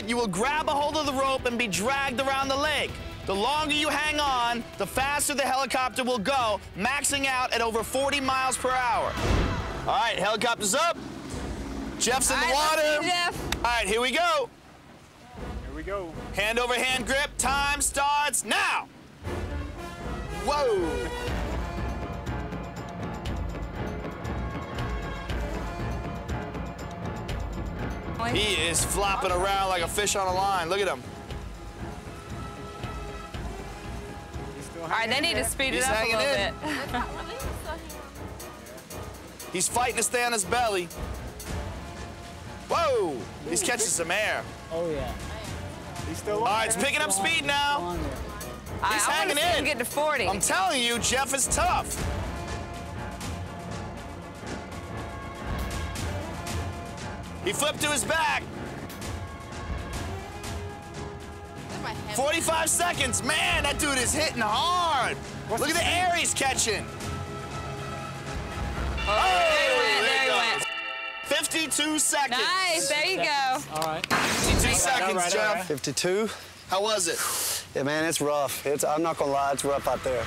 you will grab a hold of the rope and be dragged around the lake. The longer you hang on, the faster the helicopter will go, maxing out at over 40 miles per hour. All right, helicopter's up. Jeff's in the water. Let's see, Jeff. All right, here we go. Here we go. Hand over hand grip. Time starts now. Whoa. He is flopping around like a fish on a line. Look at him. All right, they need to speed it up a little bit. He's fighting to stay on his belly. Whoa! He's catching some air. Oh, yeah. He's still on. All right, it's picking up speed now. He's hanging in. Get to 40. I'm telling you, Jeff is tough. He flipped to his back. 45 seconds. Man, that dude is hitting hard. Look at the air he's catching. Oh, there he went. 52 seconds. Nice, there you go. All right. 52 seconds, Jeff. 52. How was it? Yeah, man, it's rough. I'm not gonna lie, it's rough out there.